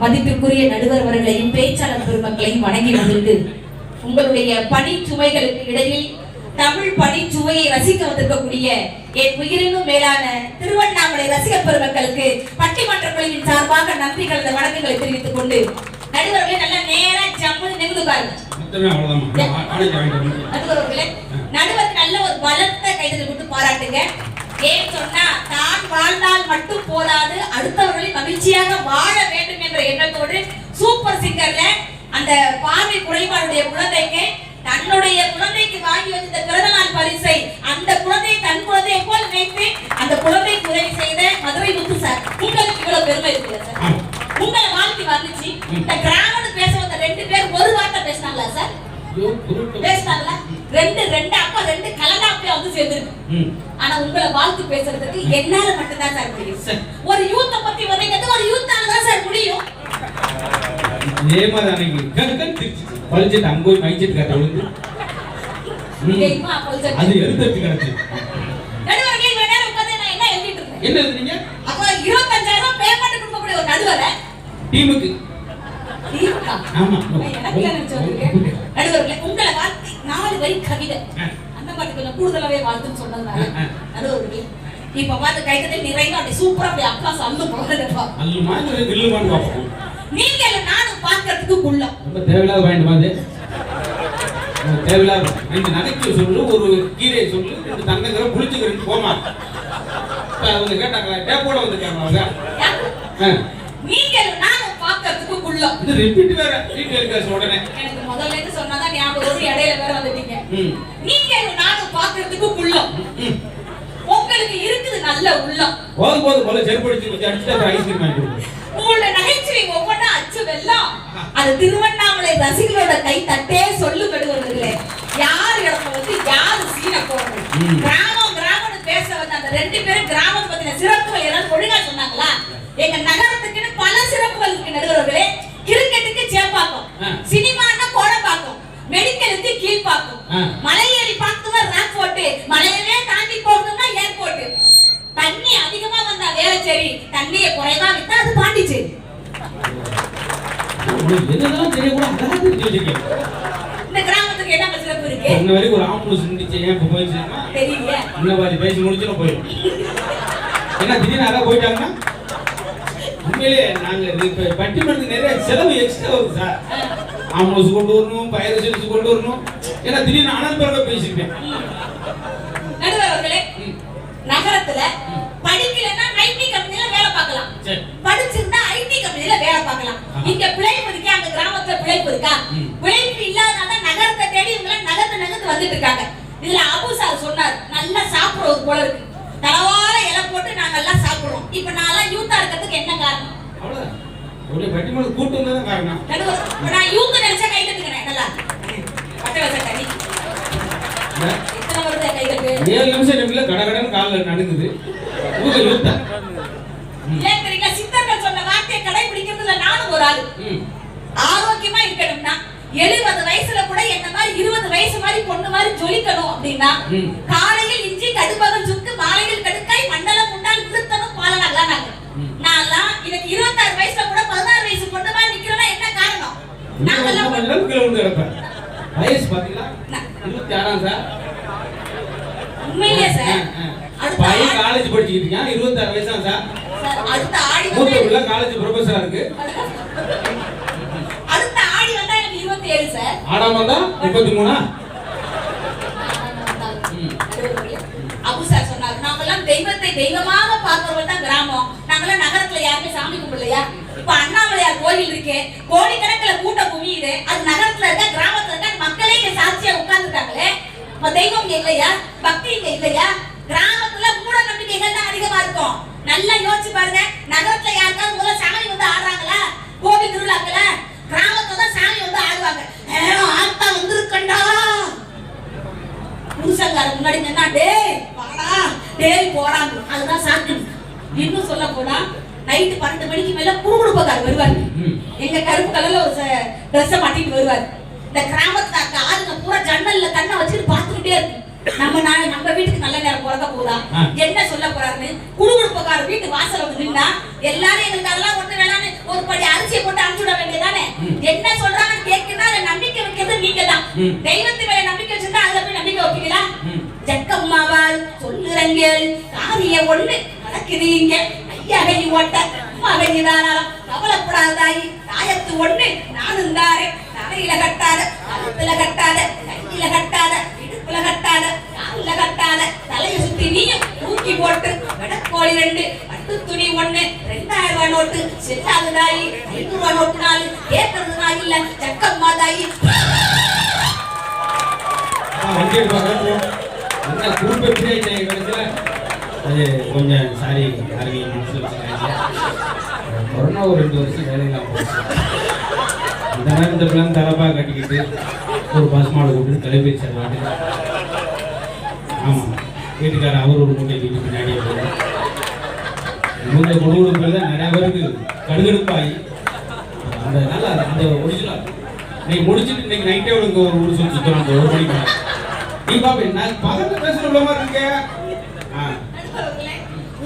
மதிப்பிற்குரிய நடுவர் அவர்களையும் பேச்சாளர் பெருமக்களையும் வணங்கி வந்துட்டு உங்களுடைய பணி சுமைகளுக்கு இடையில் தமிழ் பணி சுவையை ரசிக்க வந்திருக்கக்கூடிய என் உயிரினும் மேலான திருவண்ணாமலை ரசிகர் பெருமக்களுக்கு பட்டிமன்ற குழுவின் சார்பாக நன்றி கலந்த வணக்கங்களை தெரிவித்துக் கொண்டு நடுவர்களே நல்லா நேரா ஜம்முன்னு நிமிர்ந்துக்காருங்க. நடுவர்களே நடுவருக்கு நல்ல ஒரு பலத்த கைதல் கொடுத்து பாராட்டுங்க. ஏன் சொன்னா தான் வாழ்ந்தால் மட்டும் போதாது, அடுத்தவர்களின் மகிழ்ச்சியாக வாழ வேண்டும் என்ற எண்ணத்தோடு சூப்பர் சிங்கர்ல அந்த பார்வை குறைபாடுடைய குழந்தைக்கு தன்னுடைய குழந்தைக்கு வாங்கி வந்த பிறந்த நாள் பரிசை அந்த குழந்தை தன் குழந்தையை போல் நினைத்து அந்த குழந்தைக்கு உதவி செய்த மதுரை முத்து சார், உங்களுக்கு இவ்வளவு பெருமை இருக்குது சார். உங்களை வாழ்த்தி வந்துச்சு. இந்த கிராமத்து பேச வந்த 2 பேர் ஒரு வார்த்தை பேசினாங்களா சார்? பேசினாங்களா? ரெண்டு அப்பா 2 கலந்தாப்பியா வந்து சேர்ந்துருக்கு. ஆனா உங்களை வாழ்த்து பேசுறதுக்கு என்னால மட்டும்தான் சார் முடியும். ஒரு யூத்த பத்தி வரைக்கும் ஒரு யூத்தால தான் சார் முடியும். பழிச்சிட்டு அங்க போய் மைச்சிட்டு கட்ட விழுந்து அது எழுதிட்டு கிடக்கு. நடுவர்களே இவ்வளவு நேரம் உட்கார்ந்து நான் என்ன எழுதிட்டு இருக்கேன்? என்ன எழுதுறீங்க? அப்ப 25000 பேமெண்ட் கொடுக்கக்கூடிய ஒரு நடுவரை டீமுக்கு ஆமா எனக்கு நினைச்சு வந்திருக்கேன். நடுவர்களே உங்களை வாழ்த்தி 4 வரி கவிதை அந்த பாட்டு கொஞ்சம் கூடுதலாவே வாழ்த்துன்னு சொன்னதுனால நடுவர்களே இப்ப பார்த்து கைத்தட்டை நிறைய அப்படி சூப்பரா அப்படி அப்ளாஸ் அள்ளு போடுறதுப்பா. அல்லுமா இல்லுமான்னு பாப்போம். நீங்க நானும் பார்க்கிறதுக்கு குள்ள ரொம்ப தேவையில்லாத பாயிண்ட் மாதிரி தேவையில்லாத 2 நகைக்கு சொல்லு, ஒரு கீரையை சொல்லு, 2 தங்கங்கிற புளிச்சுக்கிறேன் போமா. அவங்க கேட்டாங்களா டேப்போட வந்துட்டாங்க அவங்க. நீங்க நானும் பார்க்கிறதுக்கு குள்ள இது ரிப்பீட் வேற டீடைல் கேஸ் உடனே எனக்கு முதல்ல இருந்து சொன்னாதான் ஞாபகம் வரும். இடையில வேற வந்துட்டீங்க. நீங்க நானும் பார்க்கிறதுக்கு குள்ள உங்களுக்கு இருக்குது நல்ல உள்ளம். போது செருப்படிச்சு கொஞ்சம் அடிச்சுட்டு ஐஸ்கிரீம் வாங்கி கொடுங்க. உங்களோட நகைச்சுவை ஒவ்வொன்னா அச்சு வெல்லம். அது திருவண்ணாமலை ரசிகர்களோட கை தட்டே சொல்லு கடுவர்களே. யார் இடத்துல வந்து யாரு சீன போடணும். கிராமம்னு பேச வந்த அந்த 2 பேரும் கிராமத்தை பத்தின சிறப்புகள் ஏதாவது ஒழுங்கா சொன்னாங்களா? எங்க நகரத்துக்குன்னு பல சிறப்புகள் இருக்கு நடுவர்களே. கிரிக்கெட்டுக்கு சேப்பாக்கம், சினிமான்னா கோடம்பாக்கம், மெடிக்கலுக்கு கீழ்பாக்கம், மலையேறி பார்த்துவா ராக் போட்டு, மலையவே தாண்டி போகணும்னா ஏர்போர்ட். தண்ணி அதிகமா வந்தா வேளச்சேரி, தண்ணியை குறைவா விட்டா அது பாண்டிச்சேரி. என்னதான் தெரியக்கூட அழகா தெரிஞ்சு வச்சிருக்கீங்க. இந்த கிராமத்துக்கு என்ன சிறப்பு இருக்கு? இன்ன வரைக்கும் ஒரு ஆம்புலன்ஸ் நின்னுச்சு, ஏன் இப்ப போயிடுச்சுன்னா தெரியல. இன்ன மாதிரி பேசி முடிச்சுனா போயிடும். என்ன திடீர்னு அழகா போயிட்டாங்கன்னா உண்மையிலே நாங்க இப்ப பட்டிமன்றத்துக்கு நிறைய செலவு எக்ஸ்ட்ரா வருது சார். ஆம்புலன்ஸ் கொண்டு வரணும், பயர் சர்வீஸ் கொண்டு வரணும். ஏன்னா திடீர்னு அனந்தரமா பேசிருக்கேன். நடுவர்களே நகரத்துல படிக்கலன்னா ஐடி கம்பெனில வேலை பார்க்கலாம், படிச்சிருந்தா ஐடி கம்பெனில வேலை பார்க்கலாம். இங்க பிழைப்பு இருக்கா? அந்த கிராமத்துல பிழைப்பு இருக்கா? பிழைப்பு இல்லாதனால நகரத்தை தேடி இவங்க நகர்ந்து வந்துட்டு இருக்காங்க. இதுல அபு சார் சொன்னார், நல்லா சாப்பிடுறது போல இருக்கு. தலவார இலை போட்டு நாங்க எல்லாம் சாப்பிடுறோம். இப்ப நான் யூத்தா இருக்கிறதுக்கு என்ன காரணம்? அவ்வளவுதான். ஒரு பட்டிமன்ற கூட்டம் வந்ததான் காரணம். நான் யூத் நினைச்சா கை தட்டுக்கிறேன். நல்லா பட்ட வச்ச தண்ணி 7 நிமிஷம் நிமில கடகடன்னு கால்ல நடுங்குது. ஊக யூத்தா ஏன் தெரியல? சித்தர்கள் சொன்ன வார்த்தையை கடைபிடிக்கிறதுல நானும் ஒரு ஆளு. ஆரோக்கியமா இருக்கணும்னா 70 வயசுல கூட என்ன மாதிரி 20 வயசு மாதிரி பொண்ணு மாதிரி ஜொலிக்கணும் அப்படின்னா காலையில் இஞ்சி கடுப்பகல் சுக்கு மாலையில் கடுக்காய் மண்டலம் முண்டால் நிறுத்தணும் பாலனாகலாம். நான்லாம் எனக்கு 26 வயசுல கூட 16 வயசு பொண்ணு மாதிரி நிக்கிறேன்னா என்ன காரணம்? நாங்கெல்லாம் வயசு பாத்தீங்களா 26 சார். உண்மையிலே சார் பையன் காலேஜ் படிச்சிட்டு இருக்கான், 26 வயசா சார். அடுத்த ஆடி மூத்தவங்க காலேஜ் ப்ரொஃபசரா இருக்கு. அடுத்த ஆடி வந்தா எனக்கு 27 சார். ஆடாம வந்தா 33. அபு சார் சொன்னாரு, நாமெல்லாம் தெய்வத்தை தெய்வமாக பார்க்கிறவங்க தான் கிராமம். நாமெல்லாம் நகரத்துல யாருமே சாமி கும்பிடலையா? இப்ப அண்ணாமலையார் கோயில் இருக்கு, கோடிக்கணக்கில் கூட்டம் குவியுது. அது நகரத்துல இருக்க கிராமத்துல இருக்க மக்களே இங்க சாட்சியா உட்கார்ந்துட்டாங்களே. இப்ப தெய்வம் இங்க இல்லையா? பக்தி இங்க இல்லையா? கிராமத்துல மூட நம்பிக்கைகள் தான் அதிகமா இருக்கும். நல்லா யோசிச்சு பாருங்க. நகரத்துல யாருக்காவது முதல்ல சாமி வந்து ஆடுறாங்களா? கோவில் திருவிழாக்கல கிராமத்துல தான் சாமி வந்து ஆடுவாங்க. ஆத்தா வந்திருக்கண்டா, புருஷங்கார முன்னாடி நின்னா டேய் வாடா டேய் போறாங்க. அதுதான் சாமி. இன்னும் சொல்ல போனா நைட்டு 12 மணிக்கு மேல குறுகுறுப்பக்காரர் வருவாரு. எங்க கருப்பு கலர்ல ஒரு ட்ரெஸ் மாட்டிட்டு வருவாரு. இந்த கிராமத்துல ஆளுங்க பூரா ஜன்னல்ல கண்ணை வச்சுட்டு பாத்துக்கிட்டே இருக்கு. நம்ம வீட்டுக்கு நல்ல நேரம் பிறக்க போதா, என்ன சொல்ல போறாருன்னு குடுகுடுப்பக்கார வீட்டு வாசல்ல வந்து நின்னா எல்லாரும் எங்களுக்கு அதெல்லாம் ஒண்ணு வேணான்னு ஒரு படி அரிசியை போட்டு தெய்வத்து மேல நம்பிக்கை வச்சிருந்தா அதுல போய் நம்பிக்கை வைப்பீங்களா? ம். ஜக்கம்மாவால் சொல்லுறங்க காரியம் ஒண்ணு நடக்குறீங்க ஐயா ஓட்ட மகனிதானாலும் கவலைப்படாதாயி தாயத்து ஒண்ணு நானும் தாரே தலையில கட்டாத கழுத்துல கட்டாத கையில கட்டாத இடுப்புல கட்டாத கால்ல கட்டாத தலையை சுத்தி நீயும் தூக்கி போட்டு வெடக்கோழி 2 பட்டு துணி 1 2000 ரூபாய் நோட்டு செல்லாது தாயி 500 ரூபாய் நோட்டு 4 கேட்கறது நான் இல்ல ஜக்கம்மா தாயி வண்டி பார்க்க அந்த குரூப் எப்படி கிடைக்கல அது கொஞ்சம் சாரி யாரையும் மனசில் வச்சுக்காங்க. கொரோனா ஒரு 2 வருஷம் வேலையெல்லாம் போச்சு. இந்த மாதிரி இந்த பிள்ளைங்க தலப்பா கட்டிக்கிட்டு ஒரு பஸ் மாடு கூப்பிட்டு தொலைபேசி வாட்டு. ஆமாம், வீட்டுக்காரர் அவர் ஒரு மூட்டை வீட்டு பின்னாடியே போய் மூட்டை கொடுக்குறது தான் நிறையா பேருக்கு கடுகடுப்பாகி அதனால அந்த ஒரிஜினல் நீ முடிச்சுட்டு இன்னைக்கு நைட்டே உனக்கு ஒரு ஊர் சுற்றி சுற்றலாம். அந்த 1 மணிக்கு நீ பாப்பா நான் பகல் பேசுகிற உள்ள மாதிரி இருக்கேன்.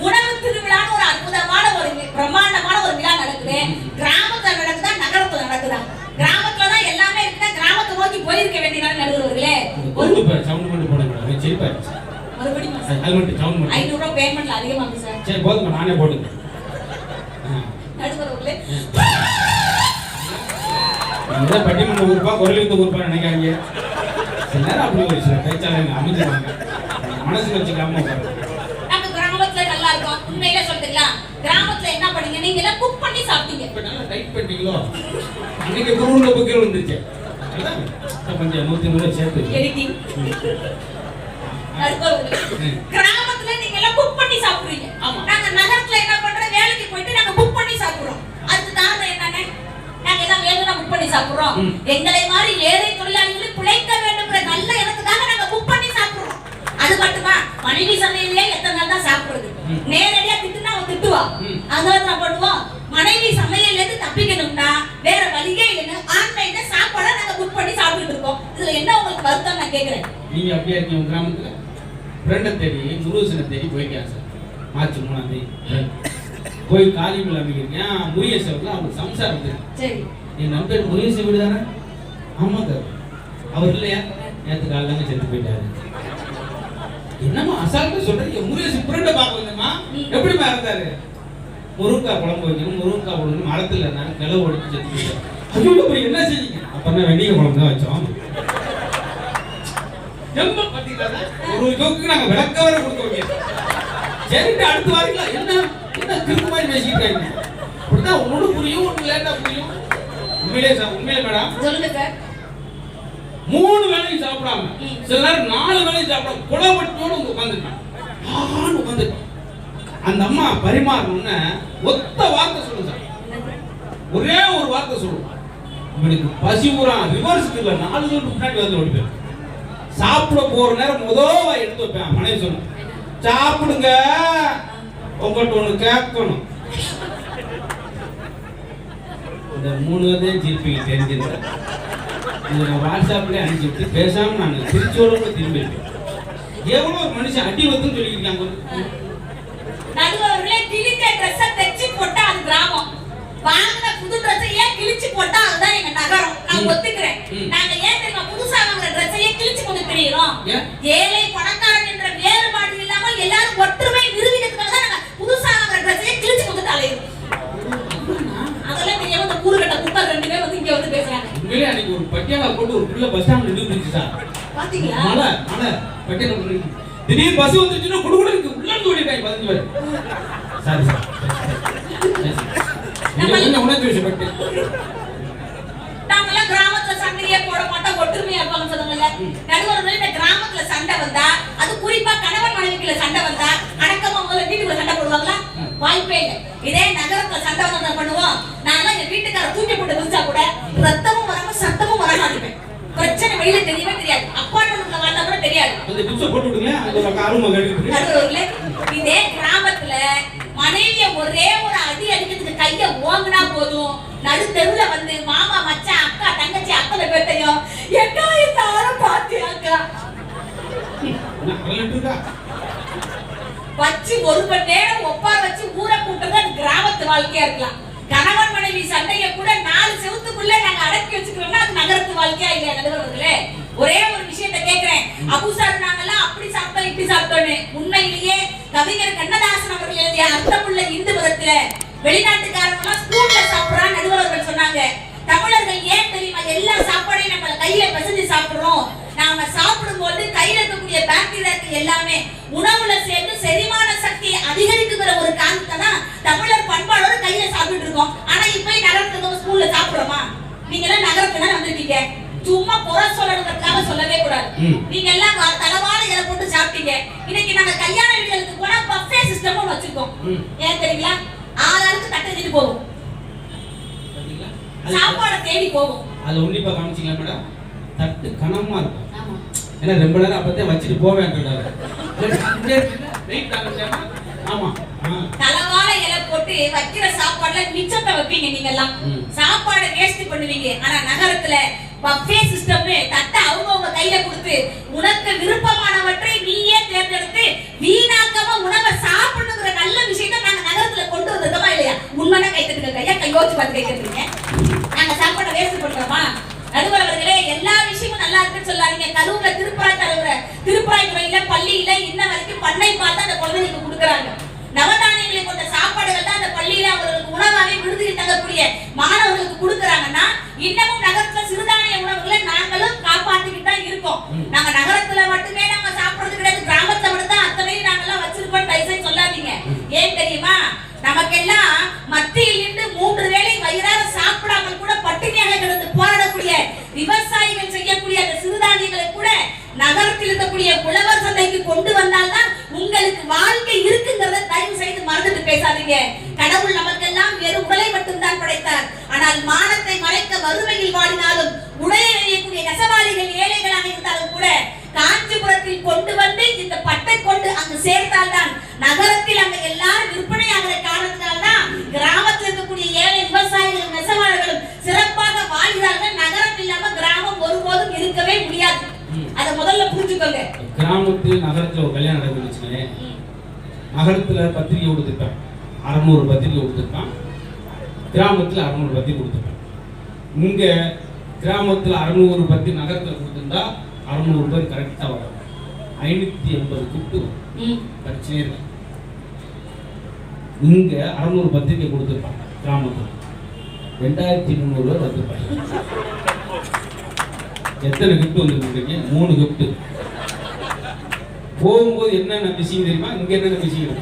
உணவு திருவிழான்னு ஒரு அற்புதமான ஒரு பிரம்மாண்டமான ஒரு விழா நடக்குது. கிராமத்துல நடக்குதா நகரத்துல நடக்குதா? கிராமத்துல தான் எல்லாமே இருக்குதா? கிராமத்தை நோக்கி போயிருக்க வேண்டியதான நடுவர்களே. ஒரு சவுண்ட் மட்டும் போடுங்க. சரி பாரு. மறுபடியும் அது மட்டும் சவுண்ட் மட்டும். 500 ரூபாய் பேமெண்ட்ல அதிகமாகும் சார். சரி போதுமா, நானே போடுங்க. நடுவர்களே நீங்க பட்டிமன்ற ஊருப்பா குரலுக்கு ஊருப்பா நினைக்காங்க. சில நேரம் அப்படி ஒரு சில பேச்சாளங்க அமைஞ்சிருவாங்க. மனசு வச்சுக்காம நம்ம கிராமத்துல நல்லா இருக்கும். உண்மையிலே சொல்றீங்களா? கிராமத்துல என்ன பண்ணீங்க? நீங்க எல்லாம் குக் பண்ணி சாப்பிட்டீங்க. இப்ப நல்லா டைட் பண்ணிட்டீங்களோ? அன்னைக்கு குருவுல புக்கில் வந்துருச்சு. கொஞ்சம் 100 சேர்த்து எடிட்டிங். கிராமத்துல நீங்க எல்லாம் குக் பண்ணி சாப்பிடுறீங்க. நாங்க நகரத்துல என்ன பண்றோம்? வேலைக்கு போயிட்டு நாங்க குக் பண்ணி சாப்பிடுறோம். அதுக்கு காரணம் என்னன்னு? நாங்க எல்லாம் வேணும்னா குக் பண்ணி சாப்பிடுறோம். எங்களை மாதிரி ஏழை தொழிலாளிகளை பிழைக்க வேண்டும்ன்ற நல்ல எண்ணத்துக்காக நாங்க குக் பண்ணி சாப்பிடுறோம். அது மட்டுமா? மனைவி சமையலே எத்தனை நாள் தான் சாப்பிடுறது? நேரடியா திட்டுனா அவன் திட்டுவா. அதனால நான் பண்ணுவோம், மனைவி சமையல்ல இருந்து தப்பிக்கணும்னா வேற வழியே இல்லைன்னு ஆன்லைன்ல சாப்பாடை நாங்க குக் பண்ணி சாப்பிட்டு இருக்கோம். இதுல என்ன உங்களுக்கு வருத்தம் நான் கேக்குறேன். நீங்க அப்படியே இருக்கீங்க கிராமத்துல ஃப்ரெண்டை தேடி முருகசனை தேடி போய்க்காங்க சார். மார்ச் 3ஆம் தேதி போய் காலிமல் அமைக்கிறீங்க. முருகேசவர்கள் அவங்க சம்சாரம் இருக்கு. சரி, என் நண்பர் முருகேச வீடு தானே? ஆமாங்க. அவர் இல்லையா? நேற்று காலையில செத்து போயிட்டாரு. என்னமா அசால்ட்டா சொல்றீங்க? முருகேச ஃப்ரெண்டை பார்க்க வந்தேம்மா. எப்படிமா இருந்தாரு? முருங்கக்காய் குழம்பு வைக்கணும், முருங்கக்காய் குழம்பு மரத்தில் இருந்தாங்க, கிளவு ஒடிச்சு செத்து போயிட்டாரு. ஐயோ, அப்படி என்ன செஞ்சீங்க? அப்பதான் வெண்டிகை குழம்பு தான் வச்சோம். ஒரு ஜோக்கு நாங்க விளக்க வர கொடுக்க வைக்கிறோம். சரிட்டு அடுத்து வாரீங்களா? என்ன என்ன திரும்ப மாதிரி பேசிக்கிட்டு அப்படிதான் ஒண்ணு புரியும், ஒண்ணு லேட்டா புரியும். உண்மையிலே மேடம் சொல்லுங்க சார். 3 வேளையும் சாப்பிடாம சில நேரம் 4 வேளையும் சாப்பிடாம குளவட்டோடு உட்காந்துட்டான். உட்காந்துட்டான். அந்த அம்மா பரிமாறணும்னு ஒத்த வார்த்தை சொல்லுங்க சார். ஒரே ஒரு வார்த்தை சொல்லுவோம். இவனுக்கு பசி ஊரா ரிவர்ஸ்க்கு இல்லை, 4 நிமிஷம் முன்னாடி வந்து ஓடிப்பேன். சாப்பிட போற நேரம் முதவா எடுத்து வைப்பேன். மனைவி சொன்ன சாப்பிடுங்க, உங்கள்கிட்ட ஒண்ணு கேட்கணும். இந்த 3 வரையும் திருப்பிங்க தெரிஞ்சிருந்தேன். இது நான் வாட்ஸ்அப்லேயே அனுப்பிச்சு விட்டு பேசாம நான் திருச்சியோட திரும்பி இருக்கேன். எவ்வளோ ஒரு மனுஷன் அடி வந்துன்னு சொல்லியிருக்காங்க. நடுவர்களே, கிழிச்ச ட்ரெஸ்ஸை தைச்சு போட்டா அது கிராமம். வாங்கின புது ட்ரெஸ்ஸை ஏன் கிழிச்சு போட்டா அதுதான் எங்க நகரம். நான் ஒத்துக்கிறேன். நாங்க ஏன் தெரியுமா புதுசா வாங்குற ட்ரெஸ்ஸையே கிழிச்சு கொண்டு தெரியுறோம்? ஏழை பணக்காரன் என்ற வேறுபாடு இல்லாமல் எல்லாரும் ஒற்றுமை நிறுவினதுக்காக தான் நாங்க புதுசா வாங்குற ட்ரெஸ்ஸையே கிழிச்சு கொண்டு தலையிறோம். அதெல்லாம் தெரியாம இந்த கூறுகட்ட குப்பர் 2 பேர் வந்து இங்க வந்து பேசுறாங்க. உண்மையிலே அன்னைக்கு ஒரு பட்டியாலா போட்டு ஒரு புள்ள பஸ் ஸ்டாண்ட்ல நின்னுச்சு சார். பாத்தீங்களா? மழை பட்டியாலா போட்டு திடீர் பஸ் வந்துச்சுன்னா குடுகுடுக்கு உள்ளந்து ஓடிட்டாங்க 15 பேர். Sorry sir. என்ன உணர்ச்சி விஷயப்பட்டு நாமெல்லாம் கிராமத்துல சண்டையே போட மாட்டோம், ஒற்றுமையா இருப்பாங்க சொல்லுங்கல்ல. நடுவர்கள் இந்த கிராமத்துல சண்டை வந்தா, அது குறிப்பா கணவன் மனைவிக்குள்ள சண்டை வந்தா அடக்கமா முதல்ல வீட்டுக்குள்ள சண்டை போடுவாங்களா? வாய்ப்பே இல்லை. இதே நகரத்துல சண்டை வந்தா பண்ணுவோம். நான் என் வீட்டுக்கார தூக்கி போட்டு விரிச்சா கூட ரத்தமும் வராம சத்தமும் வராம அடிப்பேன். பிரச்சனை வெளியில தெரியவே தெரியாது. அப்பார்ட்மெண்ட்ல வாழ்ந்தா கூட தெரியாது. அந்த டிப்ஸ் போட்டு விடுங்க. அந்த ஒரு ஆர்வமா கேட்டுட்டு நடுவர்களே, இதே கிராமத்துல மனைவிய ஒரே ஒரு அடி அடிக்கிறதுக்கு கைய ஓங்கினா போதும், நடு தெருவுல வந்து மாமா மச்சான் அக்கா தங்கச்சி அத்தனை பேர்த்தையும் எக்கா இந்த ஆரம் பாத்தியாக்கா வச்சு 1 மணி நேரம் ஒப்பார வச்சு ஊரை கூட்டுறது கிராமத்து வாழ்க்கையா இருக்கலாம். கணவன் மனைவி மனைவி சண்டைய கூட 4 செவுத்துக்குள்ள நாங்க அடக்கி வச்சுக்கிறோம்னா அது நகரத்து வாழ்க்கையா இல்லையா நடுவர்களே? ஒரே ஒரு விஷயத்தை கேக்குறேன். அபுசார் நாங்கெல்லாம் அப்படி சாப்பிட்டோம் இப்படி சாப்பிட்டோன்னு உண்மையிலேயே கவிஞர் கண்ணதாசன் அவர்கள் எழுதிய அர்த்தமுள்ள இந்து மதத்துல வெளிநாட்டுக்காரங்க ஸ்கூல்ல சாப்பிடுறான் நடுவர்கள் சொன்னாங்க. தமிழர்கள் ஏன் தெரியுமா எல்லா சாப்பாடையும் நம்ம கையில பிசைஞ்சு சாப்பிடுறோம்? நாம சாப்பிடும்போது கையில இருக்கக்கூடிய பாக்டீரியாக்கள் எல்லாமே உணவுல சேர்ந்து செரிமான சக்தியை அதிகரிக்குங்கிற ஒரு காரணத்தை தான் தமிழர் பண்பாடோட கையில சாப்பிட்டு இருக்கோம். ஆனா இப்ப நகரத்துக்கு ஸ்கூல்ல சாப்பிடுறோமா? நீங்க எல்லாம் நகரத்துக்கு தான் வந்திருக்கீங்க. சும்மா குறை சொல்லணுங்கிறதுக்காக சொல்லவே கூடாது. நீங்க எல்லாம் தளவான இலை போட்டு சாப்பிட்டீங்க. இன்னைக்கு நாங்க கல்யாண வீடுகளுக்கு போனா பஃபே சிஸ்டமும் வச்சிருக்கோம். ஏன் தெரியுங்களா? ஆளாளுக்கு தட்டு எடுத்துட்டு போவோம், சாப்பாடை தேடி போவோம். அது உன்னிப்பா காமிச்சிங்களா மேடம்? தட்டு கனமா இருக்கும். ஏன்னா ரொம்ப நேரம் அப்பதான் வச்சுட்டு போவேன். ஆமா, தலவாழ இலை போட்டு வைக்கிற சாப்பாடுல மிச்சத்தை வைப்பீங்க. நீங்க எல்லாம் சாப்பாடை வேஸ்ட் பண்ணுவீங்க. ஆனா நகரத்துல பஃபே சிஸ்டம் தட்டை அவங்க கையில கொடுத்து உனக்கு விருப்பமானவற்றை நீயே தேர்ந்தெடுத்து வீணாக்காம உணவை சாப்பிடணுங்கிற நல்ல விஷயத்தை நாங்க நகரத்துல கொண்டு வந்திருக்கோமா இல்லையா? உண்மையா கைத்தட்டுங்க. கையா யோசிச்சு பார்த்து கேட்கறீங்க. நாங்க சாப்பாடை வேஸ்ட் பண்றோமா? நடுவர்களே, எல்லா விஷயமும் நல்லா இருக்குன்னு சொல்லாதீங்க. கரூர்ல திருப்பராய் துறையில பள்ளியில இன்ன வரைக்கும் பண்ணை பால் தான் அந்த குழந்தைகளுக்கு கொடுக்குறாங்க. நவதானியங்களை கொண்ட சாப்பாடுகள் தான் அந்த பள்ளியில அவர்களுக்கு உணவாவே விடுதியில் தங்கக்கூடிய மாணவர்களுக்கு கொடுக்குறாங்கன்னா இன்னமும் நகரத்துல சிறுதானிய உணவுகளை நாங்களும் காப்பாற்றிக்கிட்டு தான் இருக்கோம். நாங்க நகரத்துல மட்டுமே நாங்க சாப்பிடுறது கிடையாது, கிராமத்தை மட்டும் தான் அத்தனையும் நாங்கெல்லாம் வச்சிருக்கோம். தயவுசெய்து சொல்லாதீங்க. ஏன் தெரியுமா? நமக்கெல்லாம் மத்தியில் நின்று 3 வேளை வயிறார சாப்பிடாமல் கூட பட்டினியாக கிடந்து போராடக்கூடிய விவசாயிகள் செய்யக்கூடிய அந்த சிறுதானியங்களை கூட நகரத்தில் இருக்கக்கூடிய உழவர் சந்தைக்கு கொண்டு வந்தால்தான் உங்களுக்கு வாழ்க்கை இருக்குங்கிறத தயவு செய்து மறந்துட்டு பேசாதீங்க. கடவுள் நமக்கெல்லாம் வெறும் உடலை மட்டும்தான் படைத்தார். ஆனால் மானத்தை மறைக்க வறுமையில் வாடினாலும் உடலை அணியக்கூடிய நெசவாளிகள் ஏழைகளாக இருந்தாலும் கூட காஞ்சிபுரத்தில் கொண்டு வந்து இந்த பட்டை கொண்டு அங்கு சேர்த்தால்தான் நகரத்தில் அங்க எல்லாரும் விற்பனை ஆகிற காரணத்தினால்தான் கிராமத்தில் இருக்கக்கூடிய ஏழை விவசாயிகளும் நெசவாளர்களும் சிறப்பாக வாழ்கிறார்கள். நகரம் இல்லாம கிராமம் ஒருபோதும் இருக்கவே முடியாது. அத முதல்ல புரிஞ்சுக்கோங்க. கிராமத்தில் நகரத்துல ஒரு கல்யாணம் நடந்துச்சுங்க. நகரத்துல பத்திரிகை கொடுத்துருக்கான், 600 பத்திரிகை கொடுத்துருக்கான். கிராமத்துல 600 பத்திரிகை கொடுத்துருக்கான். இங்க கிராமத்துல 600 பத்திரிகை நகரத்துல கொடுத்திருந்தா 600 பேர் கரெக்டா வரும். 580 கிஃப்ட் பிரச்சனை இல்லை. இங்க 600 பத்திரிகை கொடுத்துருப்பாங்க, கிராமத்துல 2300 பேர் வந்துருப்பாங்க. எத்தனை கிஃப்ட் வந்துருக்கீங்க? 3 கிஃப்ட். போகும்போது என்னென்ன விஷயம் தெரியுமா? இங்க என்னென்ன விஷயம்?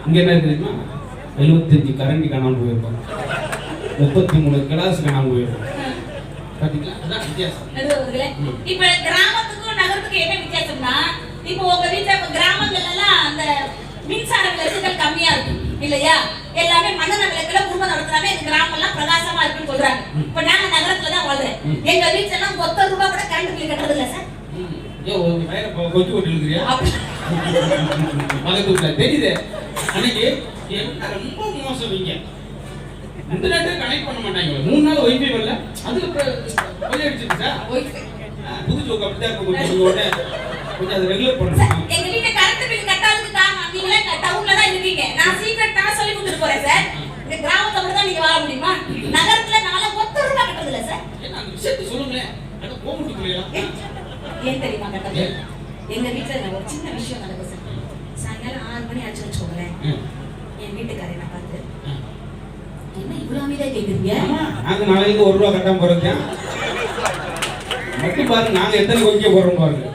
இங்க என்ன தெரியுமா? 75 கரண்டி காணாமல் போயிருக்கோம், 33 கிளாஸ் காணாமல் போயிருக்கோம். பாத்தீங்களா? அதான் வித்தியாசம். இப்ப கிராமத்துக்கும் நகரத்துக்கும் என்ன வித்தியாசம்னா, இப்போ உங்க வீட்டுல கிராமங்கள்ல எல்லாம் அந்த மின்சார விளக்குகள் கம்மியா இருக்கும் இல்லையா? எல்லாமே மண்ணெண்ண விளக்குல குடும்பம் நடத்துறாங்க. எங்க கிராமம் எல்லாம் பிரகாசமா இருக்குன்னு சொல்றாங்க. இப்ப நாங்க நகரத்துல தான் வாழ்றேன். எங்க வீட்டுல எல்லாம் 10 ரூபாய் கூட கரண்ட் பில் கட்டுறது இல்ல சார். கொஞ்சம் ஓட்டு எழுதுறியா? மகத்துவ தெரியுது. அன்னைக்கு என்ன ரொம்ப மோசம். நீங்க இன்டர்நெட் கனெக்ட் பண்ண மாட்டாங்க. 3 நாள் வைஃபை வரல. அதுல போய் அடிச்சிருக்கு சார். புது ஜோக் அப்படிதான் இருக்கும். கொஞ்சம் அதை ரெகுலர் பண்ணணும். எங்க வீட்டுல கரண்ட் பில் கட்டாததுக்கு காரணம் நீங்களே டவுன்ல தான் இருக்கீங்க. நான் சீக்கிரம் நான் சொல்லி கொடுத்துட்டு போறேன் சார். இந்த கிராமத்துல மட்டும் தான் நீங்க வாழ முடியுமா? நகரத்துல நாள 10 ரூபாய் கட்டறது இல்ல சார். என்ன அந்த விஷயத்தை சொல்லுங்களேன். அட போமுட்டு போயிடலாம். ஏன் தெரியுமா கட்டறது? எங்க வீட்டுல ஒரு சின்ன விஷயம் நடக்குது சார். சாயங்காலம் 6 மணி ஆச்சு வச்சுக்கோங்களேன். என் வீட்டுக்காரரை நான் பார்த்து என்ன இவ்வளவு அமைதியா கேக்குறீங்க? நாங்க நாளைக்கு 1 ரூபாய் கட்டாம போறோம். மட்டும் பாருங்க நாங்க எத்தனை கொஞ்சம் போறோம் பாருங்க.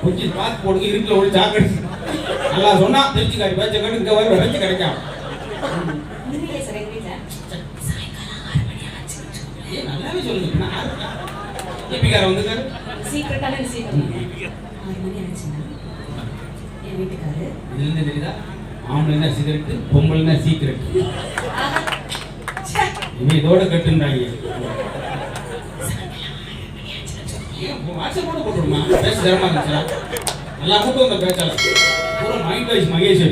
கொஞ்சம் பார்த்து போடுங்க. இருட்டுல ஓடி சாக்கெட் நல்லா சொன்னா திருச்சிக்காரி பேச்ச கட்டு இங்க வர வச்சு கிடைக்காம. உண்மையிலே சார் எங்க வீட்டுல சாயங்காலம் 6 மணி ஆச்சு வச்சுக்கோங்களேன். நல்லாவே சொல்லுங்க. நான் ஏபிகார வந்துட்டாரு. சீக்கிரட்டான விஷயம் பண்ணுங்க. 6 மணி ஆச்சுன்னா என் வீட்டுக்காரரு இதுல தெரியுதா? ஆம்பளைனா சிகரெட், பொம்பளைனா சீக்கிரட். இவன் இதோட கட்டுன்றாங்க. வாட்ஸ்அப் கூட போட்டுடுமா? பேச தரமா இருந்துச்சா? நல்லா கூட்டம் வந்த பேச்சால பூரா mind voice Mahesh.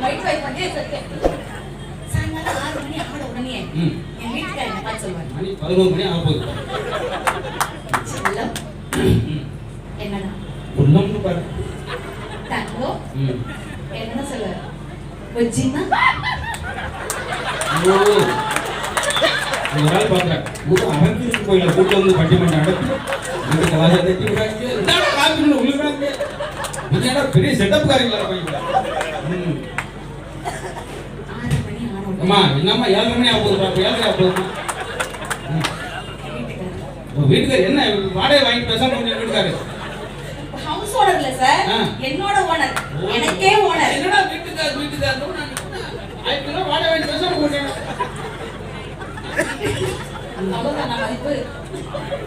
Mind voice Mahesh. சாயங்காலம் 6 மணி ஆன உடனே என் வீட்டுக்காரர் என்ன பார்த்து சொல்வாரு. மணி 11 மணி ஆக போகுது. என்னடா உள்ளம்னு பாரு. தங்கோ என்ன சொல்லுவாரு? வச்சினா ஓ ஒரு நாள் பார்க்குறேன் அரங்கிற்கு கோயில கூட்டு வந்து பட்டிமன்றம் நடத்தி இந்த கலாச்சார தட்டி விடாங்க இதான காப்பீடு உழுகிறாங்க என்னடா பெரிய செட்டப் காரங்களா இருப்பாங்க. அம்மா என்னம்மா 7:30 மணி ஆகுது 7:30 ஆகுதுமா வீட்டுக்காரர் என்ன வாடகை வாங்கிட்டு பேசாம வீட்டுக்காரரு ஹவுஸ் ஓனர் இல்ல சார், என்னோட ஓனர், எனக்கே ஓனர். என்னடா வீட்டுக்காரர் நான் வாடகை வாங்கிட்டு பேசாம போறேன். அவ்வளவுதான் மதிப்பு.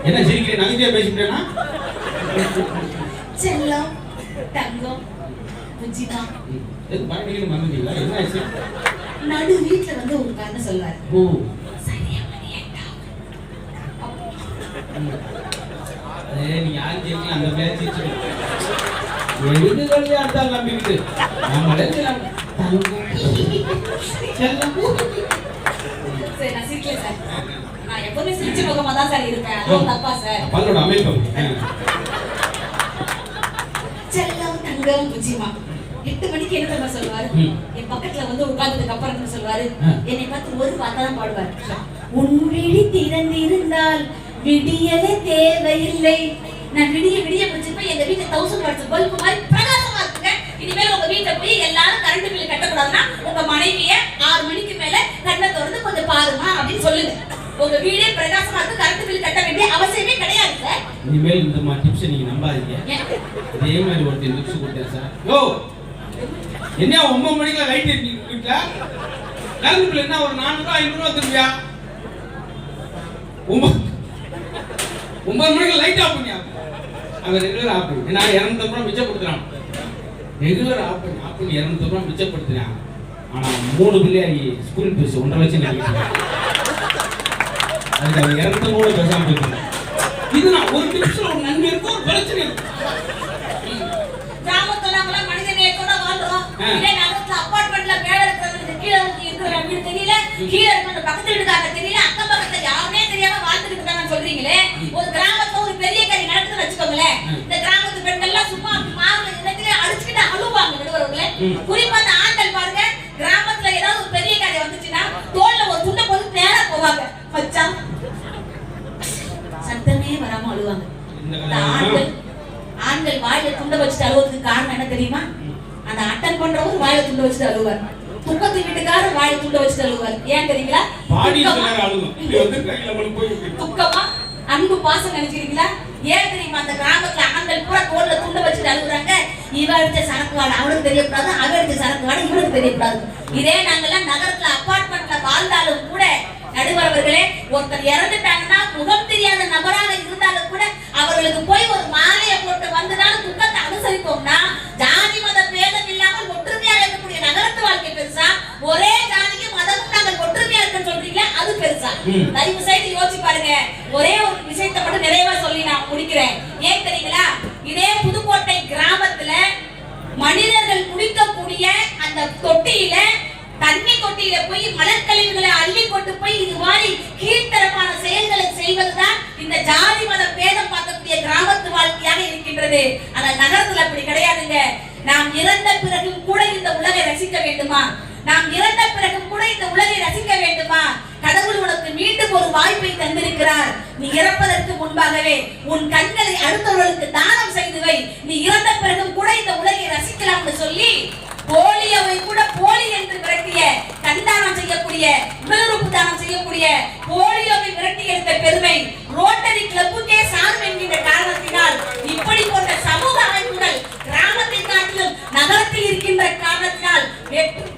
என்ன சிரிக்கிறேன் நகைச்சியா பேசிட்டேனா? செல்லம் தங்கம் புஜிதா இது பாண்டியில மறந்துட்டீங்களா? என்ன ஆச்சு? நடு வீட்ல வந்து ஒரு கதை சொல்வாரு. ஓ சரியா மணியண்டா. நீ யார் கேட்கல அந்த பேச்சு எழுதுகளே அர்த்தம் நம்பிக்கிட்டு நம்மளே சரி நான் சிரிக்கல சார், நான் எப்பவுமே சிரிச்ச முகமா தான் சார் இருப்பேன். அதுவும் தப்பா சார்? பல்லோட அமைப்பு செல்லம் தங்கம் புஜிமா 8 மணிக்கு என்ன தெரியுமா சொல்லுவாரு? என் பக்கத்துல வந்து உட்கார்ந்ததுக்கு அப்புறம் என்ன சொல்லுவாரு? என்னை பார்த்து ஒரு வார்த்தை தான் பாடுவார். உன் விழி திறந்திருந்தால் விடியலே தேவையில்லை. நான் விடிய விடிய முடிச்சிருப்பேன். எங்க வீட்டுல 1000 வாட்ஸ் பல்பு மாதிரி பிரகாசமா இருக்குங்க. இனிமேல் உங்க வீட்டுல போய் எல்லாரும் கரண்ட் பில் கட்டக்கூடாதுன்னா உங்க மனைவிய 6 மணிக்கு மேல கண்ணை திறந்து கொஞ்சம் பாருமா அப்படின்னு சொல்லுங்க. உங்க வீடே பிரகாசமா இருக்கு, கரண்ட் பில் கட்ட வேண்டிய அவசியமே கிடையாது சார். இனிமேல் இந்த மாதிரி டிப்ஸ் நீங்க நம்பாதீங்க. இதே மாதிரி ஒரு டிப்ஸ் கொடுத்தேன் சார். யோ என்ன 9 மணிக்கு லைட் எரிஞ்சிட்டு வீட்ல கரண்ட் பில் என்ன ஒரு 400 500 திரும்பியா? 9 மணிக்கு லைட் ஆஃப் பண்ணியா? அவன் ரெகுலர் ஆஃப் பண்ணி நான் 200 ரூபாய் மிச்சப்படுத்துறான். ரெகுலர் ஆஃப் பண்ணி 200 ரூபாய் மிச்சப்படுத்துறான். ஆனா 3 பிள்ளையாரி ஸ்கூல் ஃபீஸ் 1.5 லட்சம் நினைக்கிறேன். அதுக்கு அவன் 200 கூட பேசாம போயிருக்கான். இது நான் ஒரு டிப்ஸ்ல ஒரு நன்மை இருக்கும், ஒரு பிரச்சனை இருக்கும். கிராமத்துல நாம மனிதநேயத்தோட வாழ்றோம். இதே நகரத்துல அபார்ட்மெண்ட்ல மேல இருக்கிறவங்களுக்கு கீழ இருக்கிற வீடு தெரியல, கீழ இருக்கிற பக்கத்து வீட்டுக்காரங்க தெரியல, அக்கம் பக்கத்துல யாருமே தெரியாம வாழ்ந்துட்டு இருக்காங்கன்னு சொல்றீங்களே. ஒரு கிராமத்துல ஒரு பெரிய கறி நடக்குதுன்னு வச்சுக்கோங்களேன். இந்த கிராமத்து பெண்கள் எல்லாம் சும்மா மாவுல இடத்துல அடிச்சுக்கிட்டு அழுவாங்க நடுவர்களே. குறிப்பா அந்த ஆண்கள் பாருங்க, கிராமத்துல ஏதாவது ஒரு பெரிய கறி வந்துச்சுன்னா தோல்ல ஒரு துண்டை போட்டு நேரா போவாங்க. மச்சான் சத்தமே வராம அழுவாங்க. ஆண்கள் வாயில துண்டை வச்சுட்டு அழுவதுக்கு காரணம் என்ன தெரியுமா? அந்த அட்டன் பண்றவர் வாயில துண்டை வச்சுட்டு அழுவார், துக்கத்து வீட்டுக்காரர் வாயில துண்டை வச்சுட்டு அழுவார். ஏன் தெரியுங்களா? துக்கமா அன்பு பாசம் நினைச்சிருக்கீங்களா? ஏன் தெரியுமா? அந்த கிராமத்துல ஆண்கள் பூரா தோல்ல துண்டை வச்சுட்டு அழுகுறாங்க. இவ அடிச்ச சரக்கு வாடை அவனுக்கு தெரியக்கூடாது, அவ அடிச்ச சரக்கு வாடை இவனுக்கு தெரியக்கூடாது. இதே நாங்கெல்லாம் நகரத்துல அபார்ட்மெண்ட்ல வாழ்ந்தாலும் கூட நடுவர்களே, ஒருத்தர் இறந்துட்டாங்கன்னா முகம் தெரியாத நபராக இருந்தாலும் கூட அவர்களுக்கு போய் ஒரு மாலையை போட்டு வந்துதான் துக்கத்தை அனுசரிப்போம்னா, ஜாதி மத பேதம் இல்லாமல் ஒற்றுமையாக இருக்கக்கூடிய நகரத்து வாழ்க்கை பெருசா, ஒரே ஜாதிக்கு மதமும் நாங்கள் ஒற்றுமையா இருக்குன்னு சொல்றீங்களா அது பெருசா? தயவு செய்து யோசிச்சு பாருங்க. ஒரே ஒரு விஷயத்தை மட்டும் நிறைவா சொல்லி நான் முடிக்கிறேன். ஏன் தெரியுங்களா? இதே புதுக்கோட்டை கிராமத்துல மனிதர்கள் குடிக்கக்கூடிய அந்த தொட்டியில, தண்ணி தொட்டியில போய் மலர் கழிவுகளை அள்ளி கொண்டு போய் இது மாதிரி கீழ்த்தரமான செயல்களை செய்வதுதான் இந்த ஜாதி மத பேதம் பார்க்கக்கூடிய கிராமத்து வாழ்க்கையாக இருக்கின்றது. ஆனா நகரத்துல அப்படி கிடையாதுங்க. நாம் இறந்த பிறகும் கூட இந்த உலகை ரசிக்க வேண்டுமா? நாம் இறந்த பிறகும் கூட இந்த உலகை ரசிக்க வேண்டுமா? கடவுள் உனக்கு மீண்டும் ஒரு வாய்ப்பை தந்திருக்கிறார். நீ இறப்பதற்கு முன்பாகவே உன் கண்களை அடுத்தவர்களுக்கு தானம் செய்து வை. நீ இறந்த பிறகும் கூட இந்த உலகை ரசிக்கலாம்னு சொல்லி போலியோவை கூட போலி என்று விரட்டிய, கண்தானம் செய்யக்கூடிய, உடலுறுப்பு தானம் செய்யக்கூடிய போலியோவை விரட்டி எடுத்த பெருமை ரோட்டரி கிளப்புக்கே சாரும் என்கின்ற காரணத்தினால் இப்படி போன்ற சமூக அமைப்புகள் கிராமத்தை காட்டிலும் நகரத்தில் இருக்கின்ற காரணத்தினால்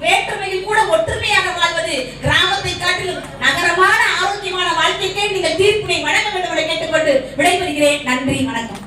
வேற்றுமையில் கூட ஒற்றுமையாக வாழ்வது கிராமத்தை காட்டிலும் நகரமான ஆரோக்கியமான வாழ்க்கைக்கே நீங்கள் தீர்ப்பினை வழங்க வேண்டும் என கேட்டுக்கொண்டு விடைபெறுகிறேன். நன்றி, வணக்கம்.